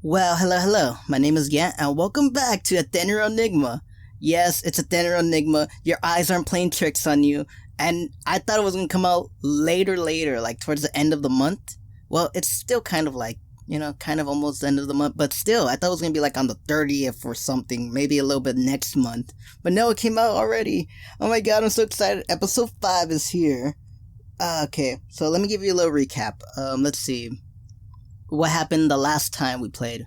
Well, hello. My name is Gant, and welcome back to Ethereal Enigma. Yes, it's Ethereal Enigma. Your eyes aren't playing tricks on you. And I thought it was gonna come out later, like towards the end of the month. Well, it's still kind of like, kind of almost the end of the month, but still, I thought it was gonna be like on the 30th or something, maybe a little bit next month. But no, it came out already. Oh my god, I'm so excited. Episode 5 is here. Okay, so let me give you a little recap. Let's see. What happened the last time we played?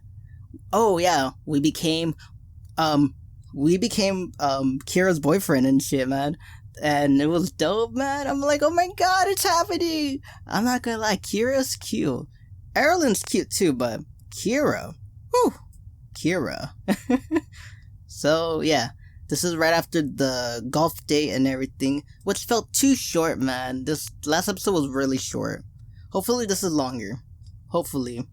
Oh yeah, we became Kira's boyfriend and shit, man. And it was dope, man. I'm like, oh my god, it's happening. I'm not gonna lie, Kira's cute. Erilynn's cute too, but Kira. Whew. Kira. So yeah, this is right after the golf date and everything, which felt too short, man. This last episode was really short. Hopefully this is longer. Hopefully.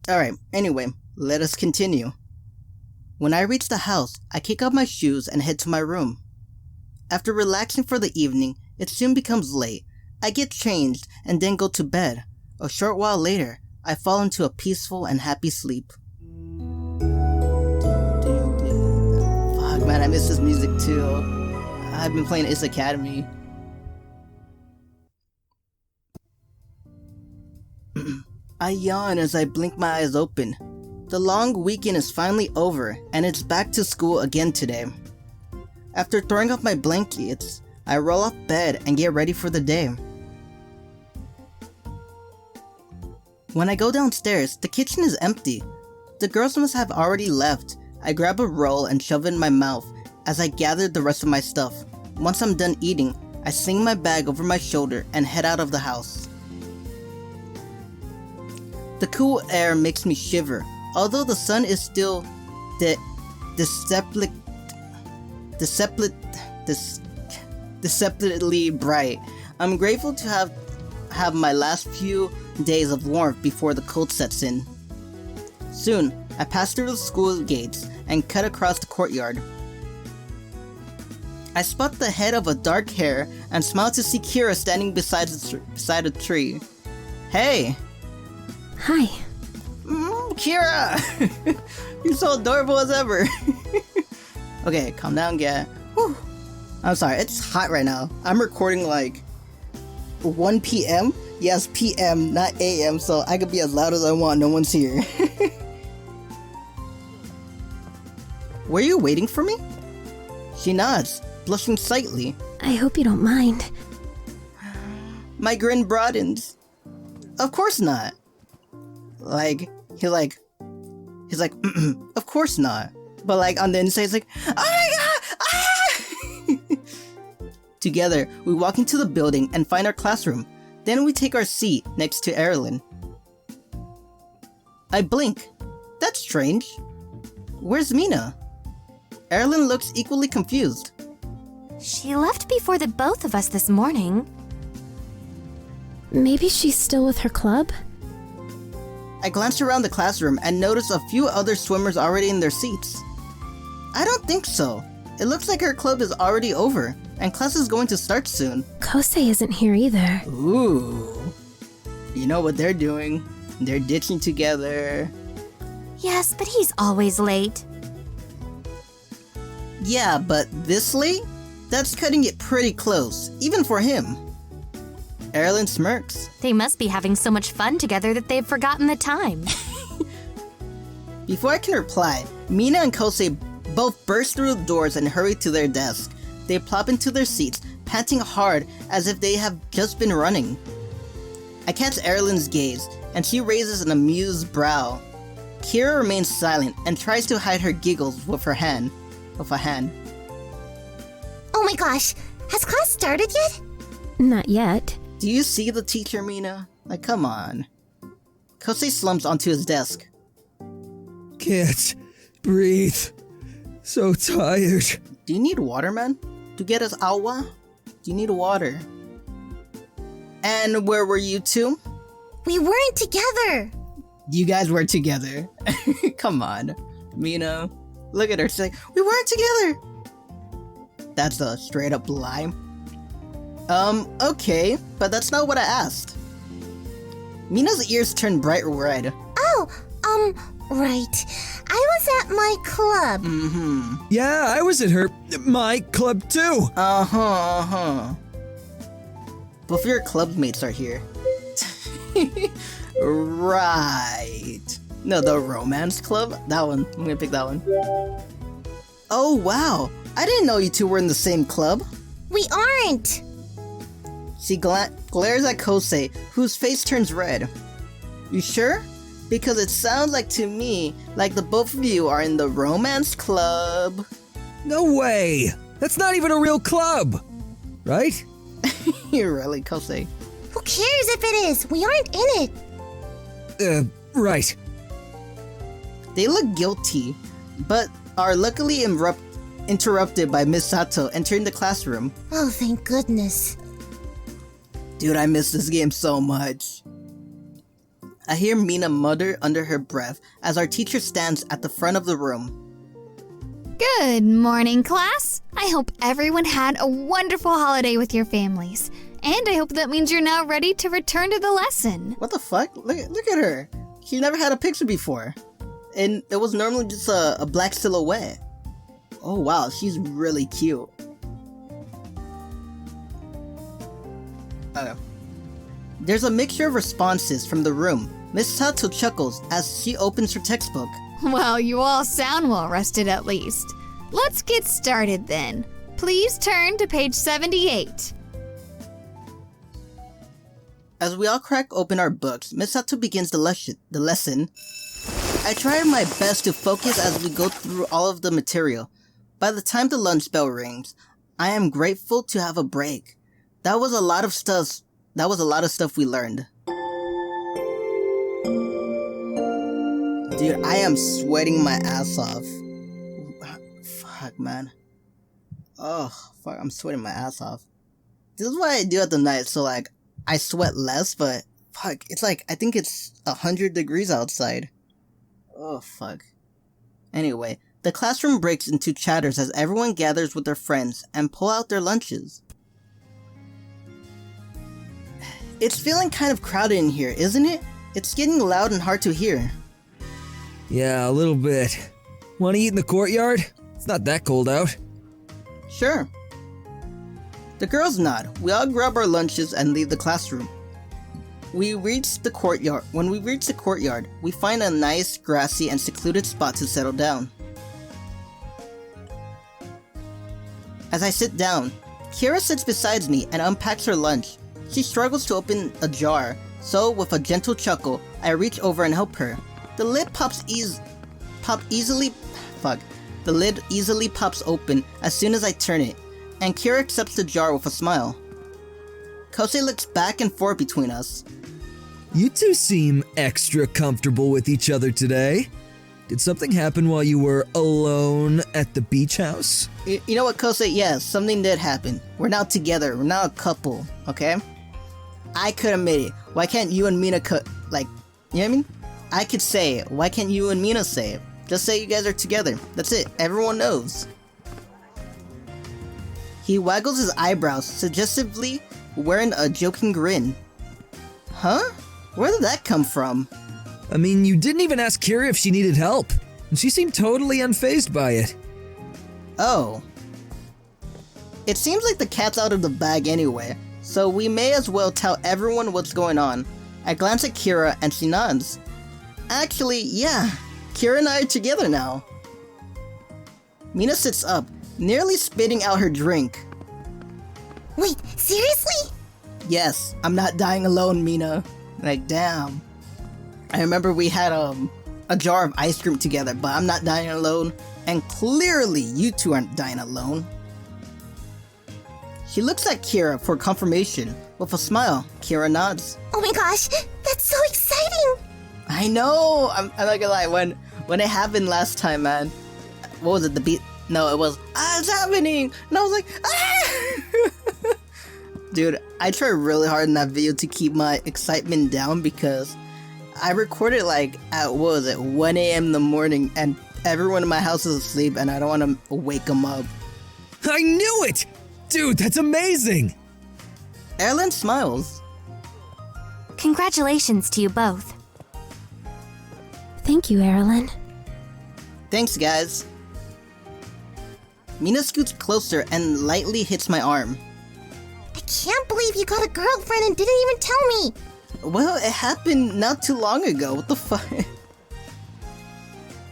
Alright, anyway, let us continue. When I reach the house, I kick off my shoes and head to my room. After relaxing for the evening, it soon becomes late. I get changed and then go to bed. A short while later, I fall into a peaceful and happy sleep. Fuck, man, I miss this music too. I've been playing Is Academy. I yawn as I blink my eyes open. The long weekend is finally over, and it's back to school again today. After throwing off my blankets, I roll off bed and get ready for the day. When I go downstairs, the kitchen is empty. The girls must have already left. I grab a roll and shove it in my mouth as I gather the rest of my stuff. Once I'm done eating, I sling my bag over my shoulder and head out of the house. The cool air makes me shiver, although the sun is still deceptively bright. I'm grateful to have my last few days of warmth before the cold sets in. Soon, I pass through the school gates and cut across the courtyard. I spot the head of a dark hair and smile to see Kira standing beside a tree. Hey! Hi. Kira! You're so adorable as ever. Okay, calm down, Gat. I'm sorry, it's hot right now. I'm recording like 1 p.m. Yes, p.m., not a.m., so I could be as loud as I want, no one's here. Were you waiting for me? She nods, blushing slightly. I hope you don't mind. My grin broadens. Of course not. He's like, of course not. But like on the inside, he's like, oh my god! Ah! Together, we walk into the building and find our classroom. Then we take our seat next to Erilynn. I blink. That's strange. Where's Mina? Erilynn looks equally confused. She left before the both of us this morning. Maybe she's still with her club? I glance around the classroom and notice a few other swimmers already in their seats. I don't think so. It looks like her club is already over, and class is going to start soon. Kosei isn't here either. Ooh. You know what they're doing. They're ditching together. Yes, but he's always late. Yeah, but this late? That's cutting it pretty close, even for him. Erilynn smirks. They must be having so much fun together that they've forgotten the time. Before I can reply, Mina and Kosei both burst through the doors and hurry to their desk. They plop into their seats, panting hard as if they have just been running. I catch Erilynn's gaze, and she raises an amused brow. Kira remains silent and tries to hide her giggles with a hand. Oh my gosh, has class started yet? Not yet. Do you see the teacher, Mina? Like, come on. Kosei slumps onto his desk. Can't breathe. So tired. Do you need water, man? To get us agua? Do you need water? And where were you two? We weren't together. You guys were together. Come on. Mina, look at her. She's like, we weren't together. That's a straight up lie. Okay, but that's not what I asked. Mina's ears turn bright red. Oh, Right. I was at my club. Yeah, I was at my club too. Both of your club mates are here. Right. No, the romance club? That one. I'm gonna pick that one. Oh, wow. I didn't know you two were in the same club. We aren't. She glares at Kosei, whose face turns red. You sure? Because it sounds like to me like the both of you are in the romance club. No way. That's not even a real club. Right? You're really Kosei. Who cares if it is? We aren't in it. Right. They look guilty, but are luckily interrupted by Miss Sato entering the classroom. Oh, thank goodness. Dude, I miss this game so much. I hear Mina mutter under her breath as our teacher stands at the front of the room. Good morning, class. I hope everyone had a wonderful holiday with your families. And I hope that means you're now ready to return to the lesson. What the fuck? Look at her. She never had a picture before. And it was normally just a black silhouette. Oh wow, she's really cute. There's a mixture of responses from the room. Miss Sato chuckles as she opens her textbook. Well, you all sound well rested at least. Let's get started then. Please turn to page 78. As we all crack open our books, Miss Sato begins the lesson. I try my best to focus as we go through all of the material. By the time the lunch bell rings, I am grateful to have a break. That was a lot of stuff we learned. Dude, I am sweating my ass off. Fuck, man. Oh, fuck, I'm sweating my ass off. This is what I do at the night, so like, I sweat less, but fuck, it's like, I think it's 100 degrees outside. Oh, fuck. Anyway, the classroom breaks into chatters as everyone gathers with their friends and pull out their lunches. It's feeling kind of crowded in here, isn't it? It's getting loud and hard to hear. Yeah, a little bit. Want to eat in the courtyard? It's not that cold out. Sure. The girls nod. We all grab our lunches and leave the classroom. When we reach the courtyard, we find a nice, grassy, and secluded spot to settle down. As I sit down, Kira sits beside me and unpacks her lunch. She struggles to open a jar, so with a gentle chuckle, I reach over and help her. The lid easily pops open as soon as I turn it, and Kira accepts the jar with a smile. Kosei looks back and forth between us. You two seem extra comfortable with each other today. Did something happen while you were alone at the beach house? You know what, Kosei? Yes, something did happen. We're now together. We're now a couple, okay? I could admit it. Why can't you and Mina you know what I mean? I could say it. Why can't you and Mina say it? Just say you guys are together. That's it. Everyone knows. He waggles his eyebrows, suggestively wearing a joking grin. Huh? Where did that come from? I mean, you didn't even ask Kira if she needed help, and she seemed totally unfazed by it. Oh. It seems like the cat's out of the bag anyway, so we may as well tell everyone what's going on. I glance at Kira and she nods. Actually, yeah, Kira and I are together now. Mina sits up, nearly spitting out her drink. Wait, seriously? Yes, I'm not dying alone, Mina. Like, damn. I remember we had a jar of ice cream together, but I'm not dying alone. And clearly, you two aren't dying alone. She looks at Kira for confirmation. With a smile, Kira nods. Oh my gosh, that's so exciting! I know! I'm not gonna lie, when it happened last time, man. What was it, the beat? No, it was, it's happening! And I was like, ah! Dude, I tried really hard in that video to keep my excitement down because I recorded at, 1 a.m. in the morning and everyone in my house is asleep and I don't want to wake them up. I knew it! Dude, that's amazing! Erilynn smiles. Congratulations to you both. Thank you, Erilynn. Thanks, guys. Mina scoots closer and lightly hits my arm. I can't believe you got a girlfriend and didn't even tell me. Well, it happened not too long ago. What the fuck?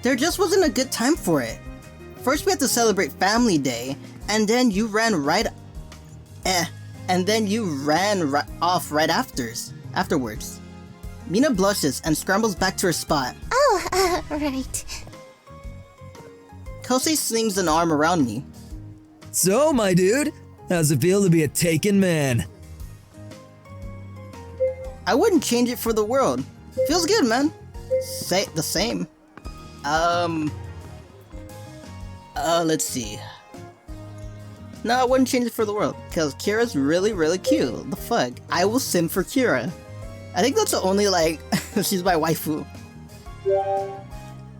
There just wasn't a good time for it. First we had to celebrate Family Day, and then you ran off right afterwards. Mina blushes and scrambles back to her spot. Oh, right. Kosei slings an arm around me. So, my dude, how's it feel to be a taken man? I wouldn't change it for the world. Feels good, man. Say the same. Let's see. No, I wouldn't change it for the world, because Kira's really, really cute. The fuck? I will sim for Kira. I think that's the only, she's my waifu.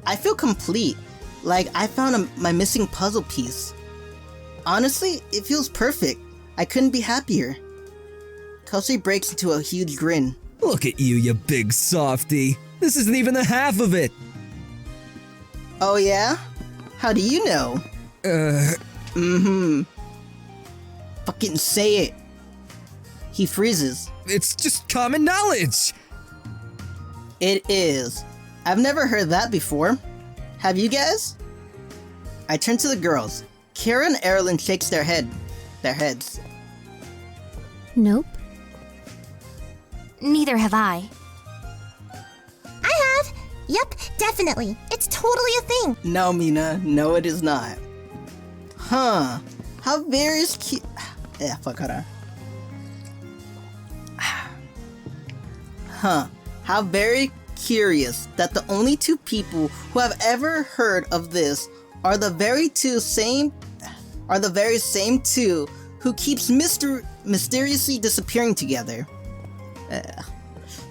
I feel complete. Like, I found my missing puzzle piece. Honestly, it feels perfect. I couldn't be happier. Kosei breaks into a huge grin. Look at you big softy. This isn't even the half of it. Oh yeah? How do you know? Fucking say it. He freezes. It's just common knowledge. It is. I've never heard that before. Have you guys? I turn to the girls. Kira and Erilynn shakes their heads. Nope. Neither have I. I have. Yep, definitely. It's totally a thing. No, Mina. No, it is not. Huh. How very cute. Yeah, fuck her. Huh. How very curious that the only two people who have ever heard of this are the very same two who keeps mysteriously disappearing together.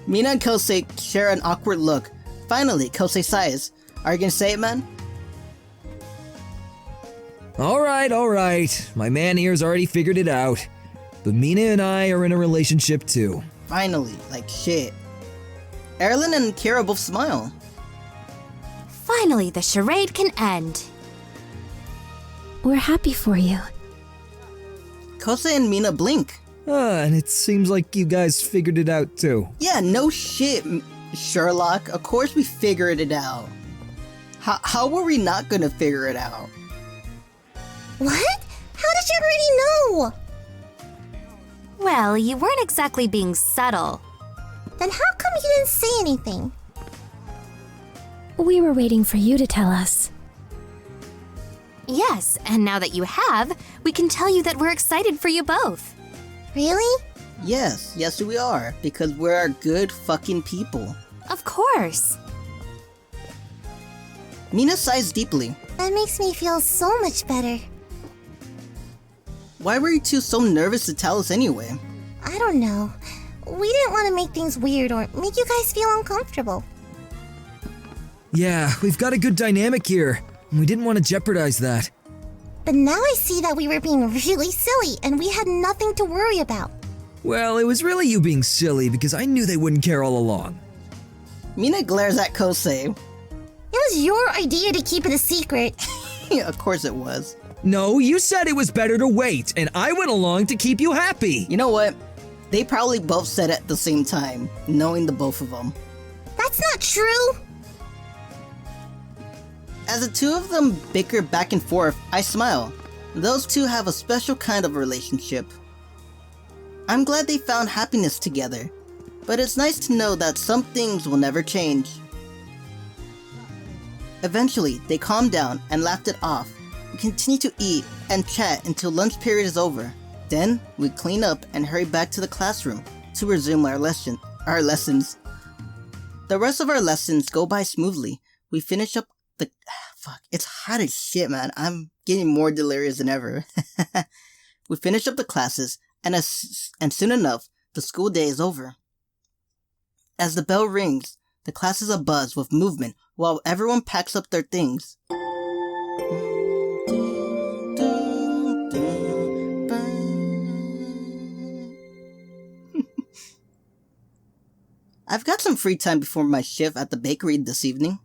Mina and Kosei share an awkward look. Finally, Kosei sighs. Are you gonna say it, man? Alright. My man here's already figured it out. But Mina and I are in a relationship too. Finally, like shit. Erilynn and Kira both smile. Finally, the charade can end. We're happy for you. Kosei and Mina blink. And it seems like you guys figured it out too. Yeah, no shit, Sherlock. Of course we figured it out. How were we not gonna figure it out? What? How did you already know? Well, you weren't exactly being subtle. Then how come you didn't say anything? We were waiting for you to tell us. Yes, and now that you have, we can tell you that we're excited for you both. Really? Yes we are, because we're good fucking people. Of course. Mina sighs deeply. That makes me feel so much better. Why were you two so nervous to tell us anyway? I don't know. We didn't want to make things weird or make you guys feel uncomfortable. Yeah, we've got a good dynamic here, and we didn't want to jeopardize that. But now I see that we were being really silly and we had nothing to worry about. Well, it was really you being silly because I knew they wouldn't care all along. Mina glares at Kosei. It was your idea to keep it a secret. Of course it was. No, you said it was better to wait, and I went along to keep you happy. You know what? They probably both said it at the same time, knowing the both of them. That's not true. As the two of them bicker back and forth, I smile. Those two have a special kind of relationship. I'm glad they found happiness together, but it's nice to know that some things will never change. Eventually, they calmed down and laughed it off. We continue to eat and chat until lunch period is over. Then, we clean up and hurry back to the classroom to resume our lessons. The rest of our lessons go by smoothly. We finish up the... Fuck, it's hot as shit, man. I'm getting more delirious than ever. We finish up the classes, and soon enough, the school day is over. As the bell rings, the class is abuzz with movement while everyone packs up their things. I've got some free time before my shift at the bakery this evening.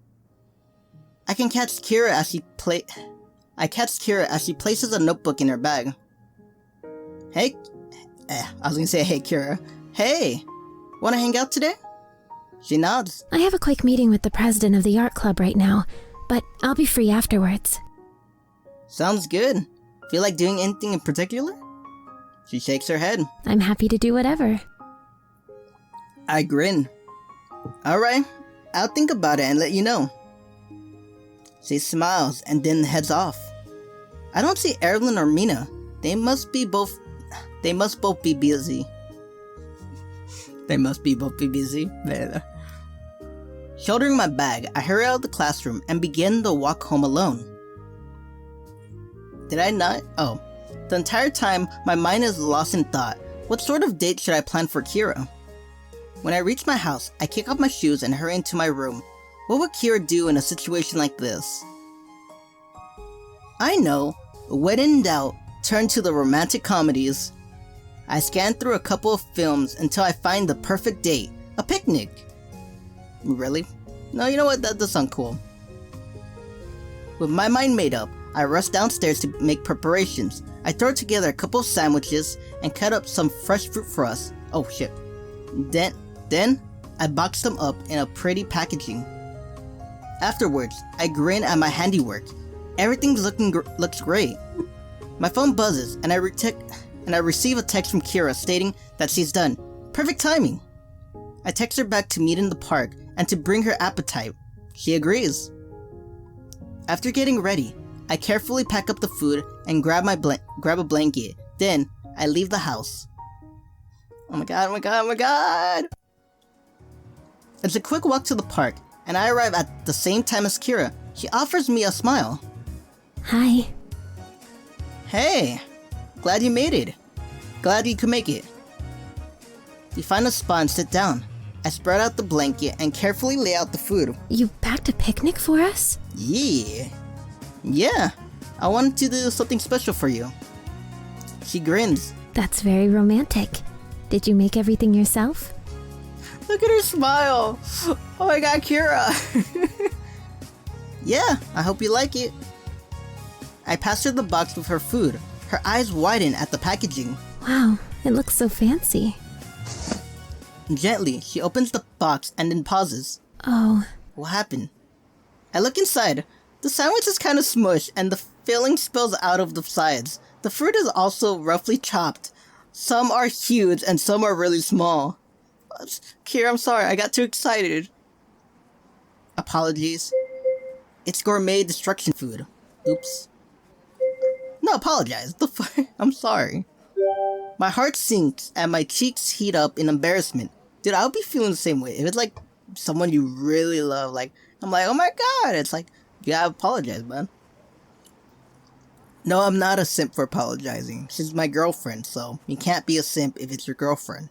I catch Kira as she places a notebook in her bag. Hey, I was gonna say, hey Kira. Hey, wanna hang out today? She nods. I have a quick meeting with the president of the art club right now, but I'll be free afterwards. Sounds good. Feel like doing anything in particular? She shakes her head. I'm happy to do whatever. I grin. Alright, I'll think about it and let you know. She smiles and then heads off. I don't see Erilynn or Mina. They must both be busy. Shouldering my bag, I hurry out of the classroom and begin the walk home alone. Did I not? Oh. The entire time, my mind is lost in thought. What sort of date should I plan for Kira? When I reach my house, I kick off my shoes and hurry into my room. What would Kira do in a situation like this? I know. When in doubt, turn to the romantic comedies. I scan through a couple of films until I find the perfect date. A picnic. Really? No, you know what? That does sound cool. With my mind made up, I rush downstairs to make preparations. I throw together a couple of sandwiches and cut up some fresh fruit for us. Oh shit. Then I box them up in a pretty packaging. Afterwards, I grin at my handiwork. Everything looks great. My phone buzzes and I receive a text from Kira stating that she's done. Perfect timing. I text her back to meet in the park and to bring her appetite. She agrees. After getting ready, I carefully pack up the food and grab a blanket. Then I leave the house. Oh my god. It's a quick walk to the park, and I arrive at the same time as Kira. She offers me a smile. Hi. Hey, glad you made it. Glad you could make it. We find a spot and sit down. I spread out the blanket and carefully lay out the food. You packed a picnic for us? Yeah, I wanted to do something special for you. She grins. That's very romantic. Did you make everything yourself? Look at her smile. Oh my god, Kira. Yeah, I hope you like it. I pass her the box with her food. Her eyes widen at the packaging. Wow, it looks so fancy. Gently, she opens the box and then pauses. Oh. What happened? I look inside. The sandwich is kind of smushed and the filling spills out of the sides. The fruit is also roughly chopped. Some are huge and some are really small. Kira, I'm sorry, I got too excited. Apologies. It's gourmet destruction food. Oops. No, apologize. The fuck? I'm sorry. My heart sinks and my cheeks heat up in embarrassment. Dude, I'll be feeling the same way. If it's like someone you really love, like, I'm like, oh my god, it's like, you gotta apologize, man. No, I'm not a simp for apologizing. She's my girlfriend, so you can't be a simp if it's your girlfriend.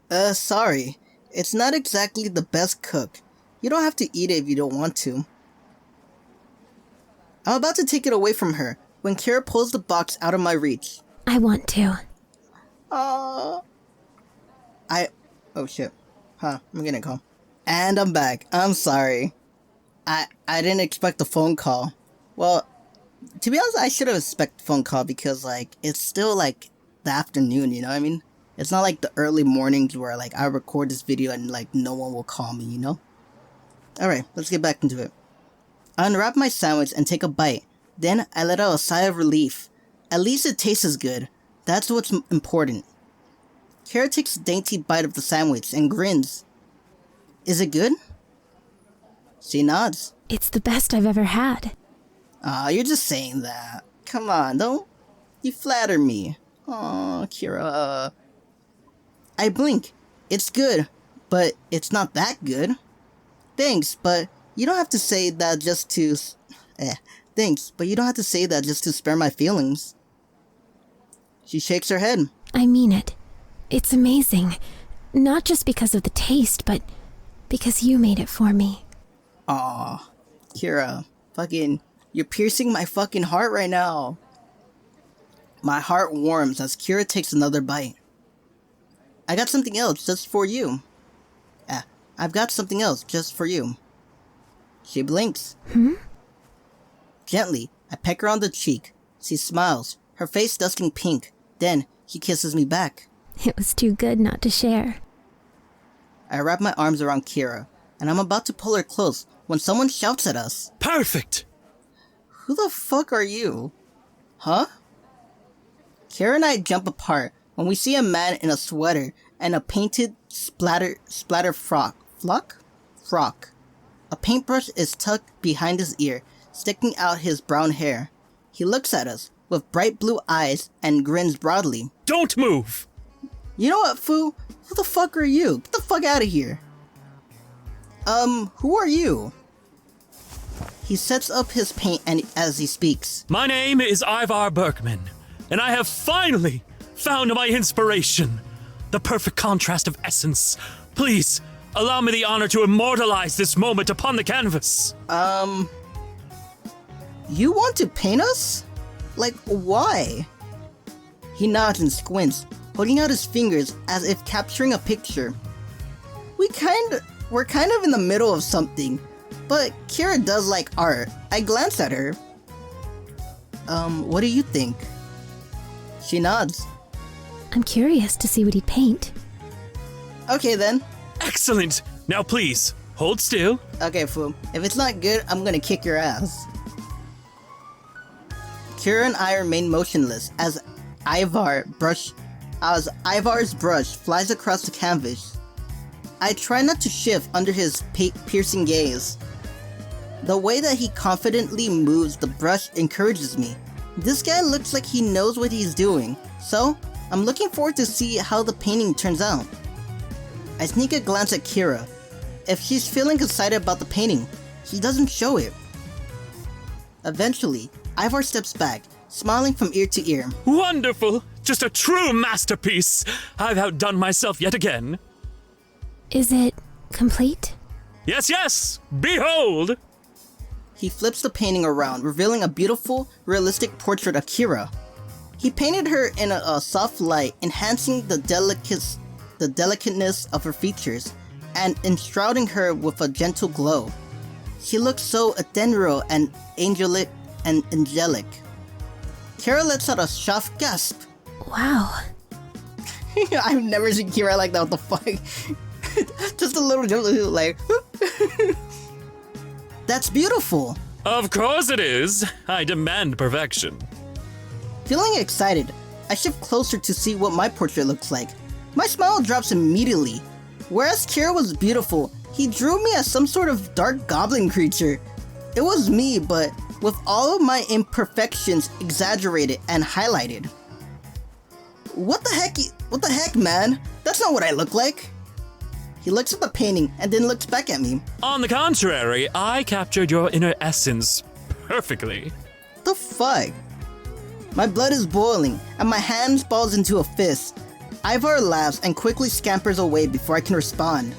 Sorry. It's not exactly the best cook. You don't have to eat it if you don't want to. I'm about to take it away from her when Kira pulls the box out of my reach. I want to. Oh shit. I'm getting a call. And I'm back. I'm sorry. I didn't expect a phone call. Well, to be honest, I should have expected a phone call because, like, it's still, like, the afternoon, you know what I mean? It's not like the early mornings where, like, I record this video and, like, no one will call me, you know? Alright, let's get back into it. I unwrap my sandwich and take a bite. Then I let out a sigh of relief. At least it tastes good. That's what's important. Kara takes a dainty bite of the sandwich and grins. Is it good? She nods. It's the best I've ever had. Aw, you're just saying that. Come on, don't. You flatter me. Aw, Kira. I blink. It's good, but it's not that good. Thanks, but you don't have to say that just to... Thanks, but you don't have to say that just to spare my feelings. She shakes her head. I mean it. It's amazing. Not just because of the taste, but because you made it for me. Aw, Kira. Fucking... You're piercing my fucking heart right now. My heart warms as Kira takes another bite. I got something else just for you. I've got something else just for you. She blinks. Hmm? Gently, I peck her on the cheek. She smiles, her face dusting pink. Then, he kisses me back. It was too good not to share. I wrap my arms around Kira, and I'm about to pull her close when someone shouts at us. Perfect! Who the fuck are you? Huh? Kira and I jump apart when we see a man in a sweater and a painted splatter frock. Frock. A paintbrush is tucked behind his ear, sticking out his brown hair. He looks at us with bright blue eyes and grins broadly. Don't move! You know what, fool? Who the fuck are you? Get the fuck out of here. Who are you? He sets up his paint and as he speaks. My name is Ivar Berkman, and I have finally found my inspiration. The perfect contrast of essence. Please, allow me the honor to immortalize this moment upon the canvas. You want to paint us? Like, why? He nods and squints, holding out his fingers as if capturing a picture. We're kind of in the middle of something, but Kira does like art. I glance at her. What do you think? She nods. I'm curious to see what he'd paint. Okay then. Excellent! Now please, hold still. Okay, fool. If it's not good, I'm gonna kick your ass. Kira and I remain motionless as Ivar's brush flies across the canvas. I try not to shift under his piercing gaze. The way that he confidently moves the brush encourages me. This guy looks like he knows what he's doing, so I'm looking forward to see how the painting turns out. I sneak a glance at Kira. If she's feeling excited about the painting, she doesn't show it. Eventually, Ivar steps back, smiling from ear to ear. Wonderful! Just a true masterpiece! I've outdone myself yet again. Is it complete? Yes, yes! Behold! He flips the painting around, revealing a beautiful, realistic portrait of Kira. He painted her in a soft light, enhancing the delicateness of her features, and enshrouding her with a gentle glow. She looks so ethereal and angelic. Kira lets out a shocked gasp. Wow. I've never seen Kira like that, what the fuck? Just a little joke, like... That's beautiful! Of course it is! I demand perfection. Feeling excited, I shift closer to see what my portrait looks like. My smile drops immediately. Whereas Kira was beautiful, he drew me as some sort of dark goblin creature. It was me, but with all of my imperfections exaggerated and highlighted. What the heck, man? That's not what I look like. He looks at the painting and then looks back at me. On the contrary, I captured your inner essence perfectly. The fuck? My blood is boiling and my hand balls into a fist. Ivar laughs and quickly scampers away before I can respond.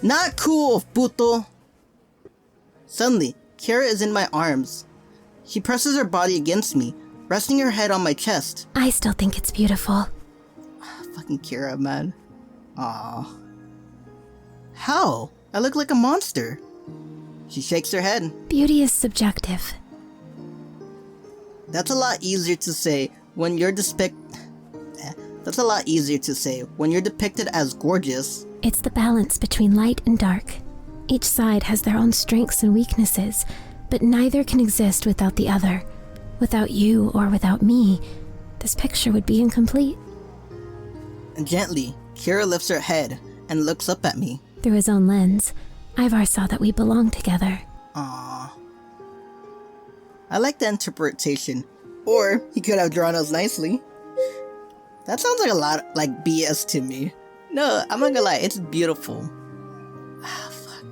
Not cool, puto! Suddenly, Kira is in my arms. She presses her body against me, resting her head on my chest. I still think it's beautiful. Fucking Kira, man. Aww. How? I look like a monster. She shakes her head. Beauty is subjective. That's a lot easier to say when you're depicted as gorgeous. It's the balance between light and dark. Each side has their own strengths and weaknesses, but neither can exist without the other. Without you or without me, this picture would be incomplete. Gently, Kira lifts her head and looks up at me. Through his own lens, Ivar saw that we belonged together. Aww. I like the interpretation. Or, he could have drawn us nicely. That sounds like a lot like BS to me. No, I'm not gonna lie, it's beautiful. Ah, fuck.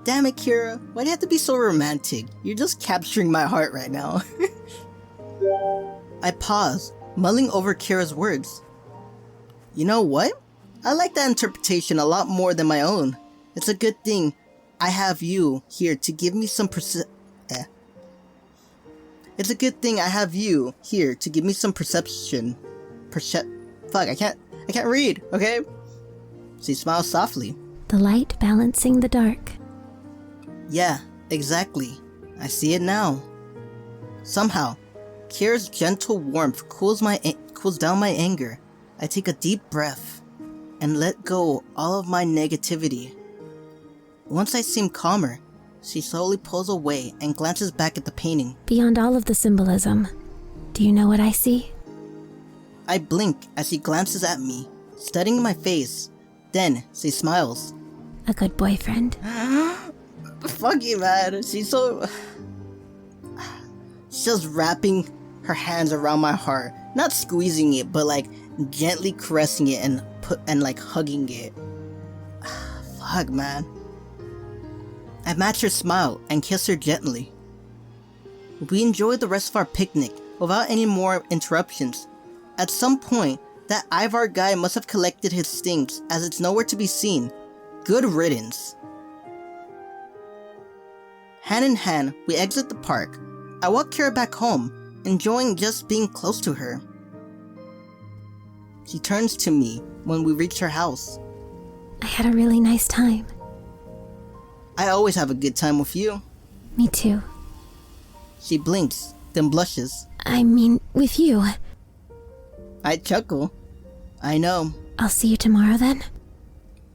Damn it, Kira. Why do you have to be so romantic? You're just capturing my heart right now. I pause, mulling over Kira's words. You know what? I like that interpretation a lot more than my own. It's a good thing I have you here to give me some It's a good thing I have you here to give me some perception. Fuck, I can't read, okay? She smiles softly. The light balancing the dark. Yeah, exactly. I see it now. Somehow, Kira's gentle warmth cools down my anger. I take a deep breath and let go all of my negativity. Once I seem calmer, she slowly pulls away and glances back at the painting. Beyond all of the symbolism, do you know what I see? I blink as she glances at me, studying my face. Then she smiles. A good boyfriend. Fuck you, man. She's just wrapping her hands around my heart. Not squeezing it, but like gently caressing it and like hugging it. Fuck, man. I match her smile and kiss her gently. We enjoy the rest of our picnic without any more interruptions. At some point, that Ivar guy must have collected his things, as it's nowhere to be seen. Good riddance. Hand in hand, we exit the park. I walk Kira back home, enjoying just being close to her. She turns to me when we reach her house. I had a really nice time. I always have a good time with you. Me too. She blinks, then blushes. I mean, with you. I chuckle. I know. I'll see you tomorrow then?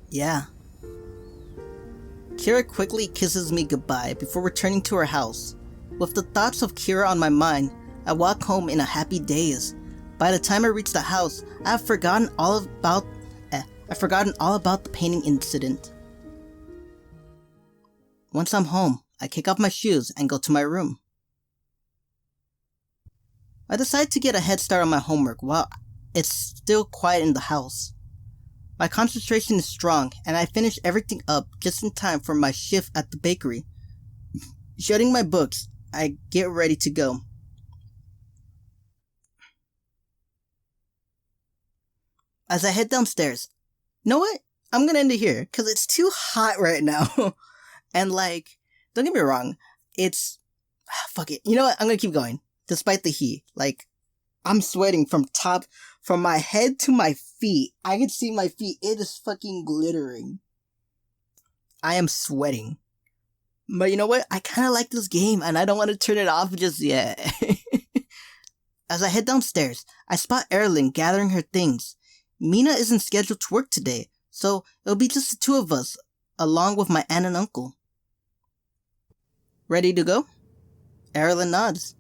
Yeah. Kira quickly kisses me goodbye before returning to her house. With the thoughts of Kira on my mind, I walk home in a happy daze. By the time I reach the house, I've forgotten all about the painting incident. Once I'm home, I kick off my shoes and go to my room. I decide to get a head start on my homework while it's still quiet in the house. My concentration is strong, and I finish everything up just in time for my shift at the bakery. Shutting my books, I get ready to go. As I head downstairs, you know what? I'm gonna end it here, because it's too hot right now. And like, don't get me wrong, fuck it. You know what? I'm gonna keep going, despite the heat. Like, I'm sweating from my head to my feet. I can see my feet. It is fucking glittering. I am sweating. But you know what? I kind of like this game, and I don't want to turn it off just yet. As I head downstairs, I spot Erilynn gathering her things. Mina isn't scheduled to work today, so it'll be just the two of us, along with my aunt and uncle. Ready to go? Erilynn nods.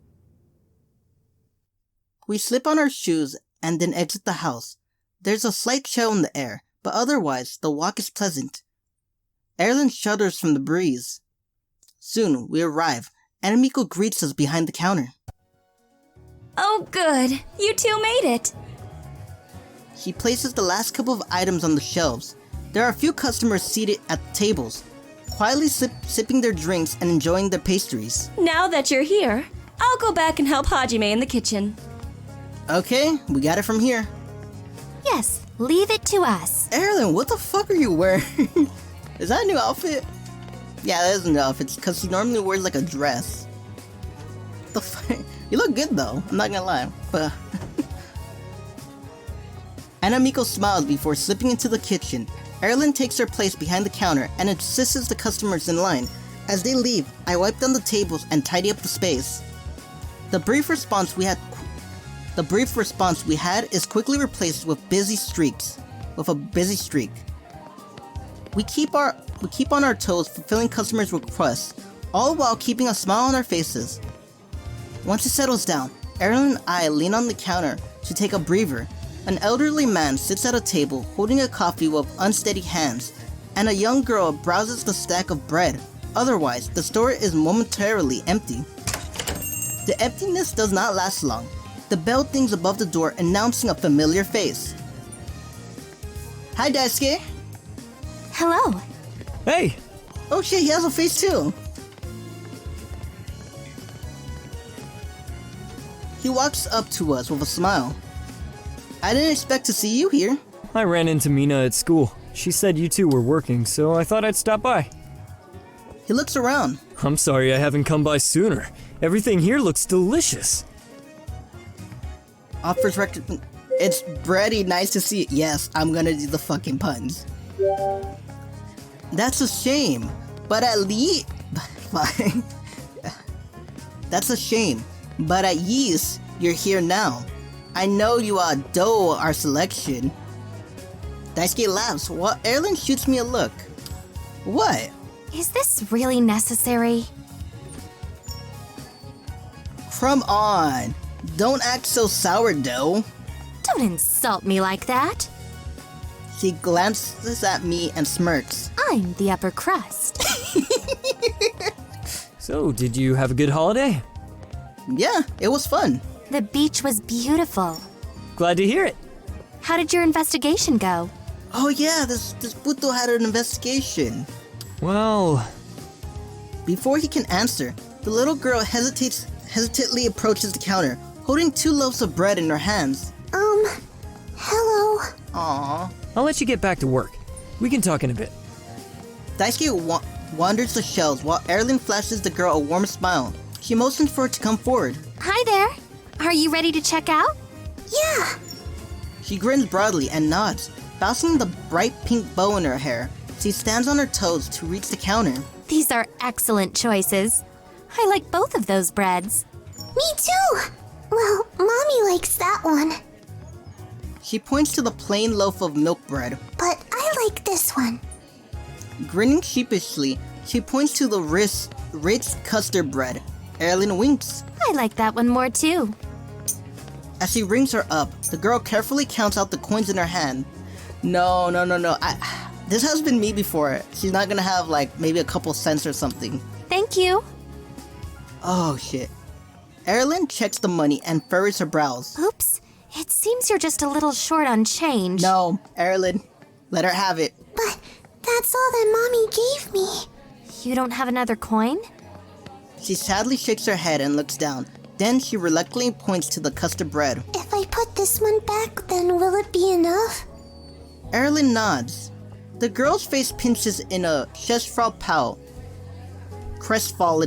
We slip on our shoes and then exit the house. There's a slight chill in the air, but otherwise, the walk is pleasant. Erilynn shudders from the breeze. Soon, we arrive, and Miko greets us behind the counter. Oh good, you two made it. She places the last couple of items on the shelves. There are a few customers seated at the tables, quietly sipping their drinks and enjoying their pastries. Now that you're here, I'll go back and help Hajime in the kitchen. Okay, we got it from here. Yes, leave it to us. Erilynn, what the fuck are you wearing? Is that a new outfit? Yeah, that is a new outfit, because she normally wears like a dress. The fuck? You look good though, I'm not gonna lie, but... Anamiko smiles before slipping into the kitchen. Erilynn takes her place behind the counter and assists the customers in line. As they leave, I wipe down the tables and tidy up the space. The brief response we had is quickly replaced with a busy streak. We keep on our toes, fulfilling customers' requests, all while keeping a smile on our faces. Once it settles down, Erilynn and I lean on the counter to take a breather. An elderly man sits at a table holding a coffee with unsteady hands, and a young girl browses the stack of bread. Otherwise, the store is momentarily empty. The emptiness does not last long. The bell dings above the door, announcing a familiar face. Hi, Daisuke. Hello. Hey! Oh shit, he has a face too. He walks up to us with a smile. I didn't expect to see you here. I ran into Mina at school. She said you two were working, so I thought I'd stop by. He looks around. I'm sorry I haven't come by sooner. Everything here looks delicious. Offers record. It's bready, nice to see it. Yes, I'm gonna do the fucking puns. That's a shame, but at least mystifying. That's a shame, but at least you're here now. I know you adore our selection. Daisuke laughs while Erilynn shoots me a look. What? Is this really necessary? Come on, don't act so sourdough. Don't insult me like that. She glances at me and smirks. I'm the upper crust. So, did you have a good holiday? Yeah, it was fun. The beach was beautiful. Glad to hear it. How did your investigation go? Oh yeah, this puto had an investigation. Well, Before he can answer, the little girl hesitantly approaches the counter, holding 2 loaves of bread in her hands. Hello. Aww. I'll let you get back to work. We can talk in a bit. Daisuke wanders the shelves while Erilynn flashes the girl a warm smile. She motions for her to come forward. Hi there. Are you ready to check out? Yeah. She grins broadly and nods, bouncing the bright pink bow in her hair. She stands on her toes to reach the counter. These are excellent choices. I like both of those breads. Me too. Well, Mommy likes that one. She points to the plain loaf of milk bread. But I like this one. Grinning sheepishly, she points to the rich custard bread. Erilynn winks. I like that one more too. As she rings her up, the girl carefully counts out the coins in her hand. No. This has been me before. She's not gonna have like maybe a couple cents or something. Thank you. Oh shit. Erilynn checks the money and furrows her brows. Oops. It seems you're just a little short on change. No, Erilynn, let her have it. But that's all that Mommy gave me. You don't have another coin? She sadly shakes her head and looks down. Then she reluctantly points to the custard bread. If I put this one back, then will it be enough? Erilynn nods. The girl's face pinches in a crestfallen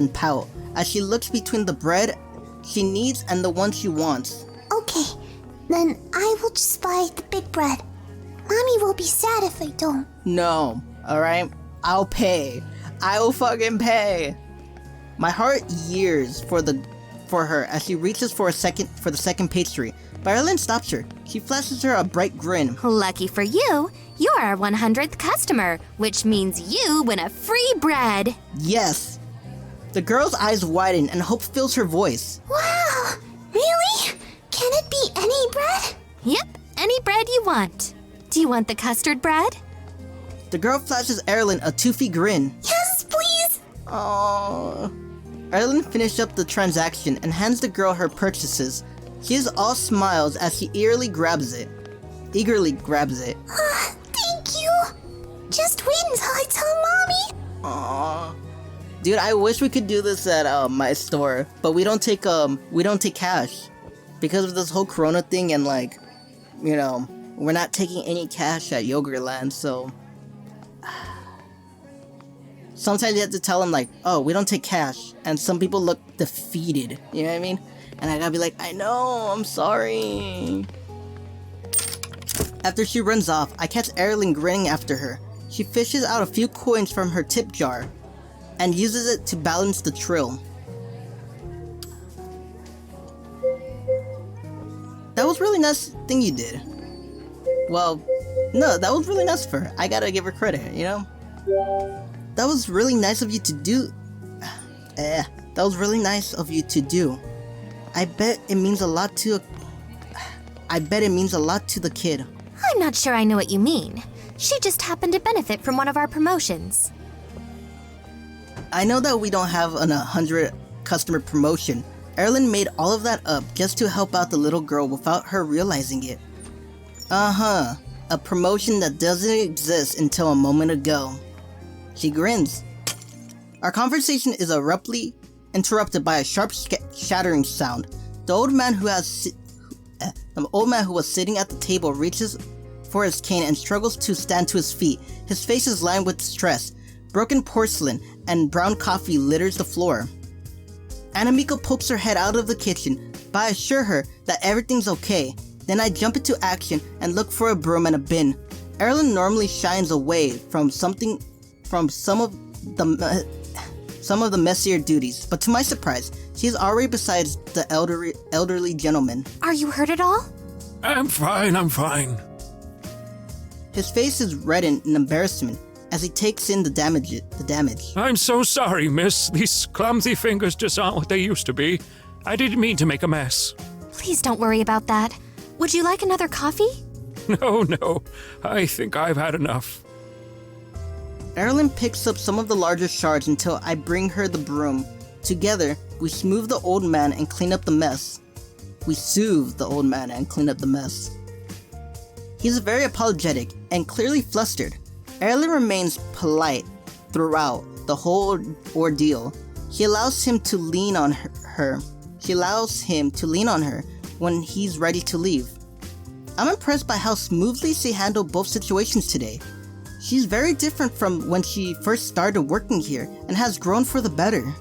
pout, as she looks between the bread she needs and the one she wants. Okay, then I will just buy the big bread. Mommy will be sad if I don't. No, alright? I'll pay. I will fucking pay. My heart yearns for her as she reaches for the second pastry, but Erilynn stops her. She flashes her a bright grin. Lucky for you, you're our 100th customer, which means you win a free bread. Yes. The girl's eyes widen and hope fills her voice. Wow! Really? Can it be any bread? Yep, any bread you want. Do you want the custard bread? The girl flashes Erilynn a toothy grin. Yes, please! Aww. Erilynn finished up the transaction and hands the girl her purchases. She is all smiles as she eagerly grabs it. Thank you! Just wait until I tell Mommy! Aww. Dude, I wish we could do this at my store, but we don't take cash. Because of this whole corona thing and like, you know, we're not taking any cash at Yogurtland, so sometimes you have to tell them like, oh, we don't take cash, and some people look defeated, you know what I mean? And I gotta be like, I know, I'm sorry. After she runs off, I catch Erilynn grinning after her. She fishes out a few coins from her tip jar and uses it to balance the trill. That was really nice thing you did. Well, no, that was really nice for her. I gotta give her credit, you know? That was really nice of you to do. That was really nice of you to do. I bet it means a lot to the kid. I'm not sure I know what you mean. She just happened to benefit from one of our promotions. I know that we don't have an 100 customer promotion. Erilynn made all of that up just to help out the little girl without her realizing it. Uh-huh. A promotion that doesn't exist until a moment ago. She grins. Our conversation is abruptly interrupted by a sharp shattering sound. The old man who was sitting at the table reaches for his cane and struggles to stand to his feet. His face is lined with stress. Broken porcelain and brown coffee litters the floor. Anamiko pokes her head out of the kitchen, but I assure her that everything's okay. Then I jump into action and look for a broom and a bin. Erilynn normally shies away from some of the some of the messier duties, but to my surprise, she is already beside the elderly gentleman. Are you hurt at all? I'm fine. His face is reddened in embarrassment as he takes in the damage. I'm so sorry, miss. These clumsy fingers just aren't what they used to be. I didn't mean to make a mess. Please don't worry about that. Would you like another coffee? No. I think I've had enough. Erilynn picks up some of the larger shards until I bring her the broom. Together, we smooth the old man and clean up the mess. We soothe the old man and clean up the mess. He's very apologetic and clearly flustered. Erilynn remains polite throughout the whole ordeal. She allows him to lean on her. She allows him to lean on her when he's ready to leave. I'm impressed by how smoothly she handled both situations today. She's very different from when she first started working here and has grown for the better.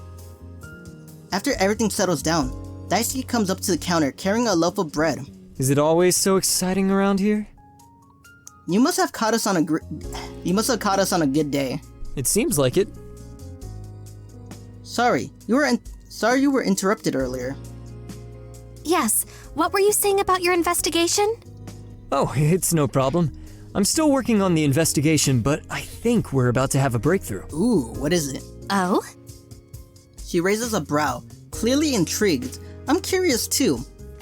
After everything settles down, Daisuke comes up to the counter carrying a loaf of bread. Is it always so exciting around here? You must have caught us on a good day. It seems like it. Sorry, you were interrupted earlier. Yes. What were you saying about your investigation? Oh, it's no problem. I'm still working on the investigation, but I think we're about to have a breakthrough. Ooh, what is it? Oh? She raises a brow, clearly intrigued. I'm curious too.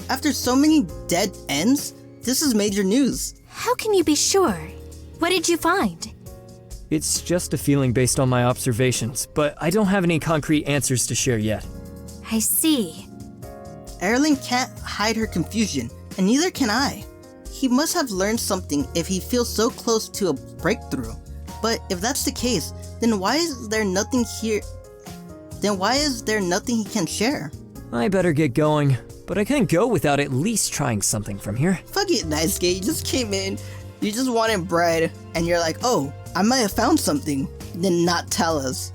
After so many dead ends, this is major news. How can you be sure? What did you find? It's just a feeling based on my observations, but I don't have any concrete answers to share yet. I see. Erilynn can't hide her confusion, and neither can I. He must have learned something if he feels so close to a breakthrough. But if that's the case, then why is there nothing here? Then why is there nothing he can share? I better get going, but I can't go without at least trying something from here. Fuck it, Daisuke, you just came in, you just wanted bread, and you're like, oh, I might have found something, then not tell us.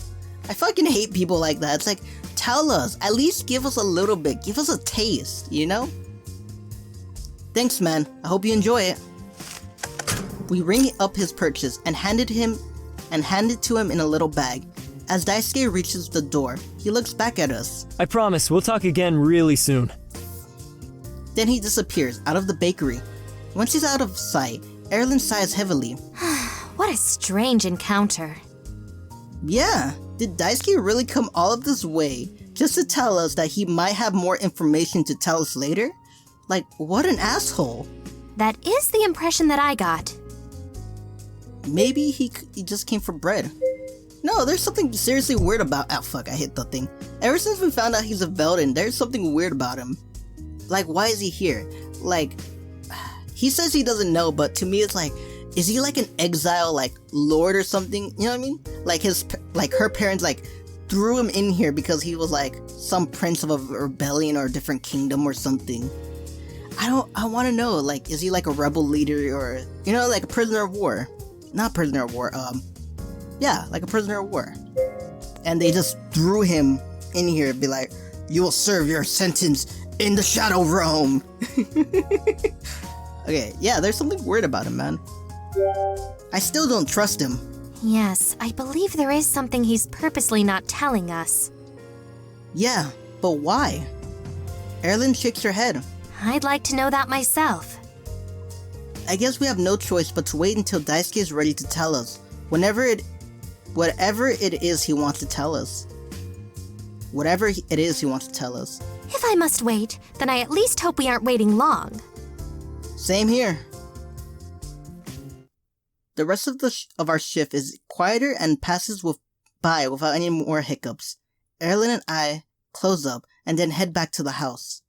I fucking hate people like that. It's like, tell us, at least give us a little bit, give us a taste, you know? Thanks, man. I hope you enjoy it. We ring up his purchase and hand it to him in a little bag. As Daisuke reaches the door, he looks back at us. I promise, we'll talk again really soon. Then he disappears out of the bakery. Once he's out of sight, Erilynn sighs heavily. What a strange encounter. Yeah, did Daisuke really come all of this way just to tell us that he might have more information to tell us later? Like, what an asshole. That is the impression that I got. Maybe he just came for bread. No, there's something seriously weird about— oh fuck, I hit the thing. Ever since we found out he's a Velden, there's something weird about him. Like, why is he here? Like, he says he doesn't know, but to me it's like, is he like an exile, like, lord or something? You know what I mean? Like her parents, like, threw him in here because he was like some prince of a rebellion or a different kingdom or something. I want to know, like, is he like a rebel leader or, you know, like a prisoner of war? Not prisoner of war, yeah, like a prisoner of war. And they just threw him in here and be like, you will serve your sentence in the Shadow Realm. Okay, yeah, there's something weird about him, man. I still don't trust him. Yes, I believe there is something he's purposely not telling us. Yeah, but why? Erilynn shakes her head. I'd like to know that myself. I guess we have no choice but to wait until Daisuke is ready to tell us. Whatever it is he wants to tell us. Whatever it is he wants to tell us. If I must wait, then I at least hope we aren't waiting long. Same here. The rest of our shift is quieter and passes by without any more hiccups. Erilynn and I close up and then head back to the house.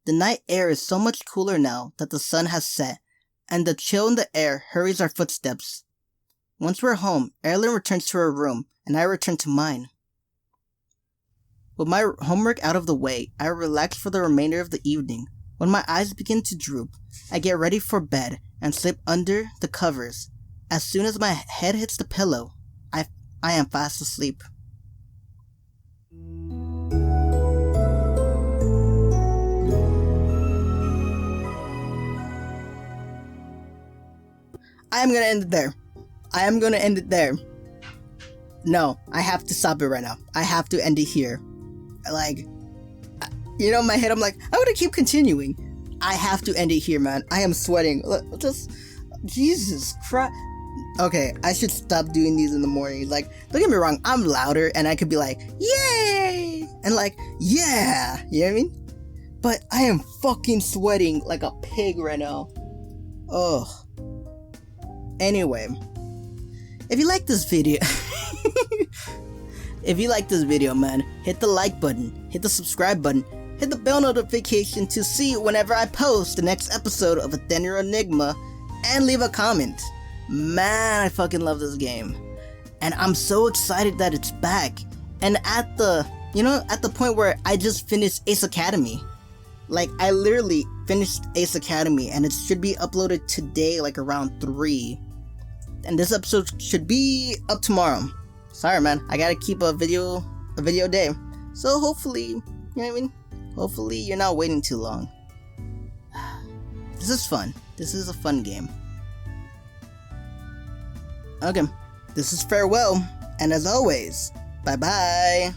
The night air is so much cooler now that the sun has set, and the chill in the air hurries our footsteps. Once we're home, Erilynn returns to her room, and I return to mine. With my homework out of the way, I relax for the remainder of the evening. When my eyes begin to droop, I get ready for bed and slip under the covers. As soon as my head hits the pillow, I am fast asleep. I am gonna end it there. No, I have to stop it right now. I have to end it here. Like, you know, in my head, I'm like, I'm gonna keep continuing. I have to end it here, man. I am sweating. Look, just, Jesus Christ. Okay, I should stop doing these in the morning. Like, don't get me wrong, I'm louder and I could be like, yay! And like, yeah! You know what I mean? But I am fucking sweating like a pig right now. Ugh. Anyway, if you like this video, man, hit the like button, hit the subscribe button, hit the bell notification to see whenever I post the next episode of Ethereal Enigma, and leave a comment. Man, I fucking love this game. And I'm so excited that it's back. And at the point where I just finished Ace Academy. Like, I literally finished Ace Academy, and it should be uploaded today, like around 3. And this episode should be up tomorrow. Sorry, man, I gotta keep a video a day. So hopefully, you know what I mean? Hopefully you're not waiting too long. This is fun. This is a fun game. Okay, this is farewell, and as always, bye-bye.